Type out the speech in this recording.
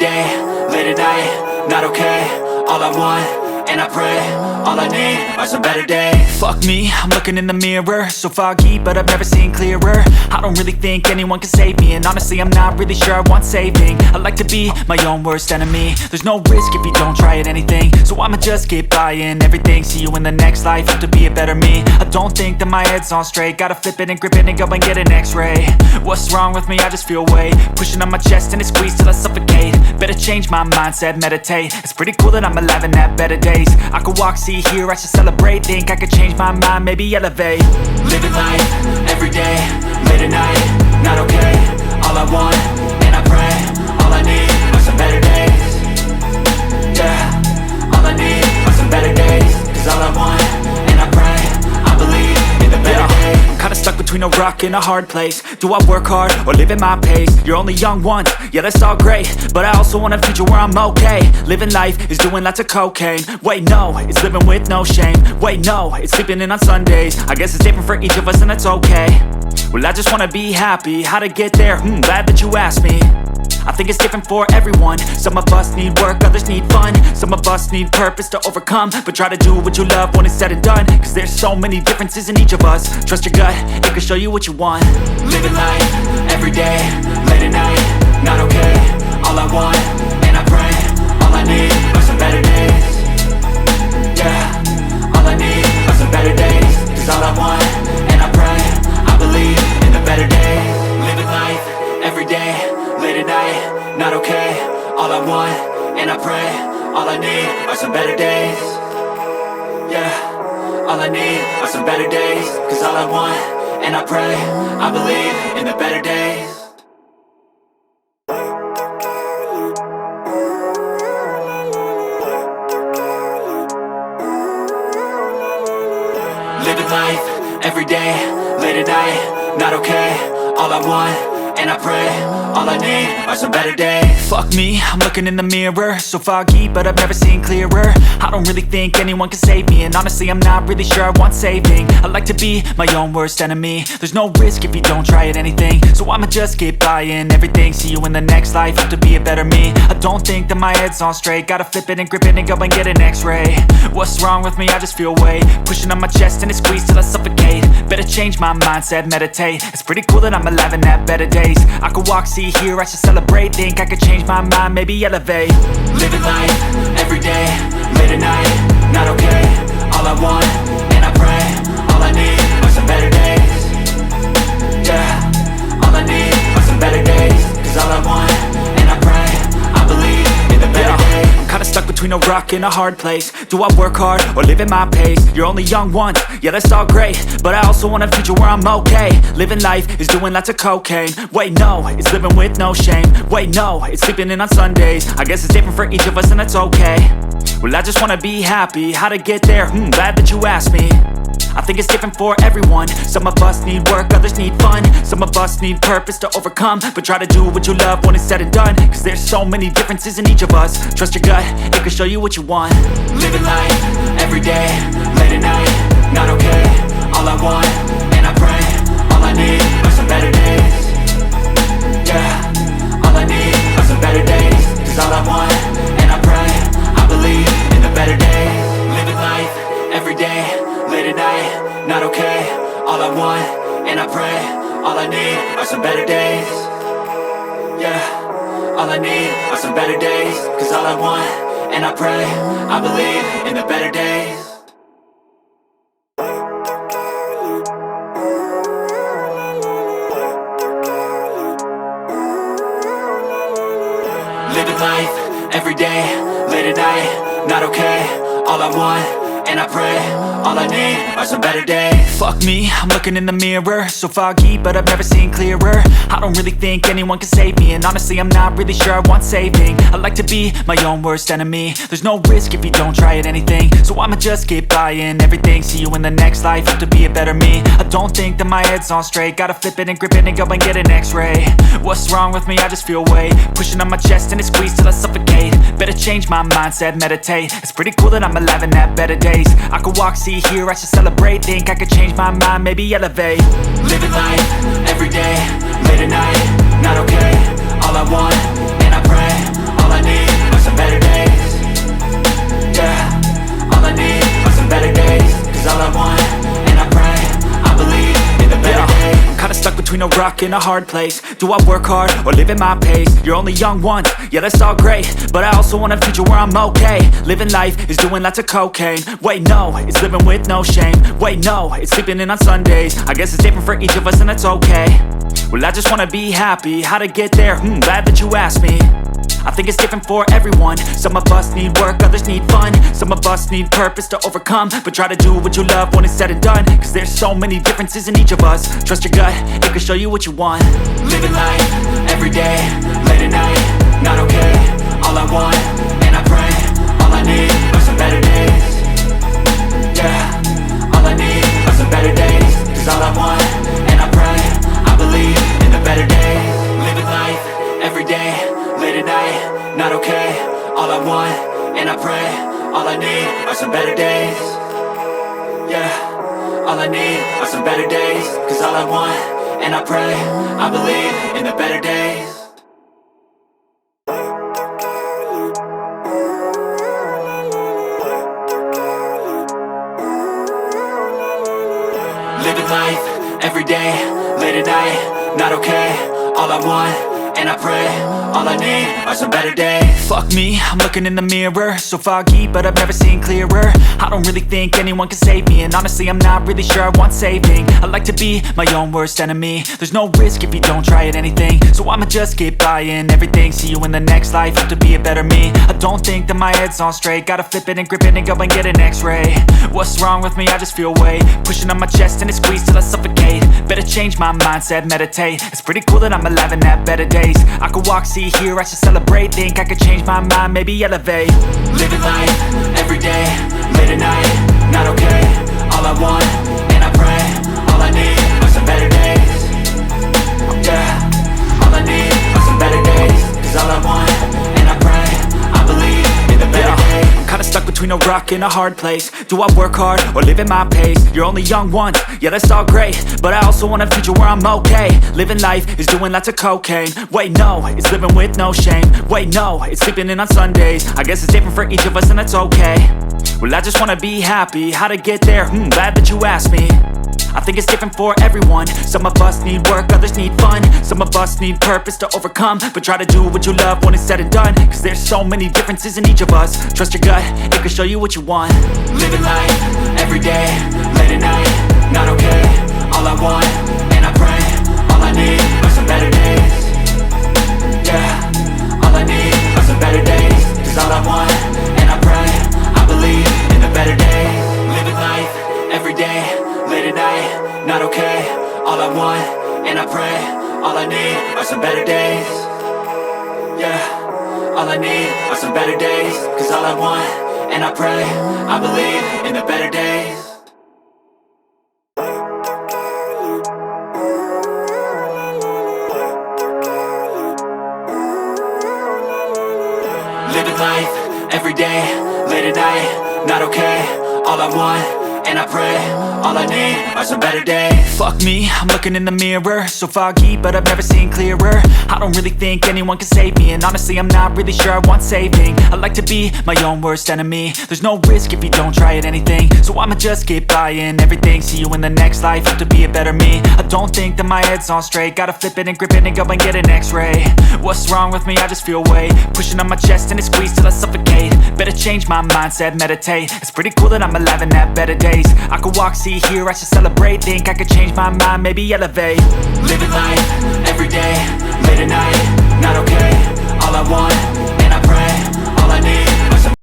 day, late at night, not okay. All I want, and I pray, all I need are some better days. Fuck me, I'm looking in the mirror, so foggy, but I've never seen clearer. I don't really think anyone can save me, and honestly I'm not really sure I want saving. I like to be my own worst enemy. There's no risk if you don't try at anything, so I'ma just keep buying everything. See you in the next life, have to be a better me. I don't think that my head's on straight, gotta flip it and grip it and go and get an x-ray. What's wrong with me? I just feel weight pushing on my chest and it squeezes till I suffocate. Better change my mindset, meditate. It's pretty cool that I'm alive and have better days. I could walk, see, hear, I should celebrate. Think I could change my mind, maybe elevate. Living life, everyday, late at night, not okay. All I want, and I pray, all I need are some better days. Yeah, all I need are some better days. Cause all I want, and I pray, I believe in the better days. I'm kinda stuck between a rock and a hard place. Do I work hard or live at my pace? You're only young once, yeah that's all great, but I also want a future where I'm okay. Living life is doing lots of cocaine. Wait no, it's living with no shame. Wait no, it's sleeping in on Sundays. I guess it's different for each of us and that's okay. Well I just wanna be happy, how to get there? Glad that you asked me. I think it's different for everyone. Some of us need work, others need fun. Some of us need purpose to overcome. But try to do what you love when it's said and done. Cause there's so many differences in each of us. Trust your gut, it can show you what you want. Living life, everyday, late at night, not okay. All I want, and I pray, all I need are some better days. Yeah, all I need are some better days. Cause all I want, and I pray, I believe in the better days. Living life, everyday, late at night, not okay. All I want, and I pray, all I need are some better days. Yeah, all I need are some better days. Cause all I want, and I pray, I believe in the better days. Living life, everyday, late at night, not okay. All I want, and I pray, all I need are some better days. Fuck me, I'm looking in the mirror, so foggy, but I've never seen clearer. I don't really think anyone can save me, and honestly I'm not really sure I want saving. I like to be my own worst enemy. There's no risk if you don't try at anything, so I'ma just keep buying everything. See you in the next life, have to be a better me. I don't think that my head's on straight, gotta flip it and grip it and go and get an x-ray. What's wrong with me? I just feel weight pushing on my chest and it squeezes till I suffocate. Better change my mindset, meditate. It's pretty cool that I'm alive and have better days. I could walk, see, hear, I should celebrate. Think I could change my mind, maybe elevate. Living life, everyday, late at night, not okay. All I want, and I pray, all I need are some better days. Yeah, all I need are some better days. Cause all I want, and I pray, I believe in the better days. I'm kinda stuck between a rock and a hard place. Do I work hard or live at my pace? You're only young once, yeah that's all great, but I also want a future where I'm okay. Living life is doing lots of cocaine. Wait no, it's living with no shame. Wait no, it's sleeping in on Sundays. I guess it's different for each of us and that's okay. Well I just wanna be happy, how to get there? Glad that you asked me. I think it's different for everyone. Some of us need work, others need fun. Some of us need purpose to overcome. But try to do what you love when it's said and done. Cause there's so many differences in each of us. Trust your gut, it can show you what you want. Living life, everyday, late at night, not okay. All I want, and I pray, all I need are some better days. Yeah, all I need are some better days. Cause all I want, and I pray, I believe in the better days. Living life, everyday, late at night, not okay. All I want, and I pray, all I need are some better days. Yeah, all I need are some better days. Cause all I want, and I pray, I believe in the better days. Living life, everyday, late at night, not okay. All I want, and I pray, all I need are some better days. Fuck me, I'm looking in the mirror, so foggy, but I've never seen clearer. I don't really think anyone can save me, and honestly I'm not really sure I want saving. I like to be my own worst enemy. There's no risk if you don't try at anything, so I'ma just keep buying everything. See you in the next life, have to be a better me. I don't think that my head's on straight, gotta flip it and grip it and go and get an x-ray. What's wrong with me? I just feel weight pushing on my chest and it squeezes till I suffocate. Better change my mindset, meditate. It's pretty cool that I'm alive and have better days. I could walk, see, hear, I should celebrate. Think I could change my mind, maybe elevate. Living life, everyday, late at night, not okay. All I want, and I pray, all I I need are some better days. Cause all I want, and I pray, I believe in the better days. I'm kinda stuck between a rock and a hard place. Do I work hard or live at my pace? You're only young once, yeah that's all great, but I also want a future where I'm okay. Living life is doing lots of cocaine. Wait no, it's living with no shame. Wait no, it's sleeping in on Sundays. I guess it's different for each of us and that's okay. Well I just wanna be happy, how to get there? Glad that you asked me. I think it's different for everyone. Some of us need work, others need fun. Some of us need purpose to overcome. But try to do what you love when it's said and done. Cause there's so many differences in each of us. Trust your gut, it can show you what you want. Living life, everyday, late at night, not okay. All I want, and I pray, all I need are some better days. Yeah, all I need are some better days. Cause all I want, and I pray, I believe in the better days. Living life, everyday, late at night, not okay. All I want, and I pray, all I need are some better days. Yeah, all I need are some better days. Cause all I want, and I pray, I believe in the better days. Living life, everyday, late at night, not okay. All I want, and I pray, all I need are some better days. Fuck me, I'm looking in the mirror, so foggy, but I've never seen clearer. I don't really think anyone can save me, and honestly I'm not really sure I want saving. I like to be my own worst enemy. There's no risk if you don't try at anything, so I'ma just get buying everything. See you in the next life, have to be a better me. I don't think that my head's on straight, gotta flip it and grip it and go and get an x-ray. What's wrong with me? I just feel weight pushing on my chest and it squeezes till I suffocate. Better change my mindset, meditate. It's pretty cool that I'm alive and have better days. I could walk, see, hear, I should celebrate. Think I could change my mind, maybe elevate. Living life, everyday, late at night, not okay. All I want, and I pray, all I need are some better days. Yeah, all I need are some better days. Cause all I want, and I pray, I believe in the better days. I'm kinda stuck between a rock and a hard place. Do I work hard or live at my pace? You're only young once, yeah that's all great, but I also want a future where I'm okay. Living life is doing lots of cocaine. Wait no, it's living with no shame. Wait no, it's sleeping in on Sundays. I guess it's different for each of us and that's okay. Well I just wanna be happy, how to get there? Glad that you asked me. I think it's different for everyone. Some of us need work, others need fun. Some of us need purpose to overcome. But try to do what you love when it's said and done. Cause there's so many differences in each of us. Trust your gut, it can show you what you want. Living life, everyday, late at night, not okay. All I want, and I pray, all I need are some better days. Yeah, all I need are some better days. Cause all I want, and I pray, I believe in the better days. Living life, everyday, late at night, not okay. All I want, and I pray, all I need are some better days. Yeah, all I need are some better days. Cause all I want, and I pray, I believe in the better days. Living life, everyday, late at night, not okay. All I want, and I pray, all I need are some better days. Fuck me, I'm looking in the mirror, so foggy, but I've never seen clearer. I don't really think anyone can save me, and honestly I'm not really sure I want saving. I like to be my own worst enemy. There's no risk if you don't try at anything, so I'ma just get buying everything. See you in the next life, have to be a better me. I don't think that my head's on straight, gotta flip it and grip it and go and get an x-ray. What's wrong with me? I just feel weight pushing on my chest and it squeezes till I suffocate. Better change my mindset, meditate. It's pretty cool that I'm alive and have better days. I could walk, see, hear, I should celebrate. Think I could change my mind, maybe elevate. Living life, everyday, late at night, not okay. All I want,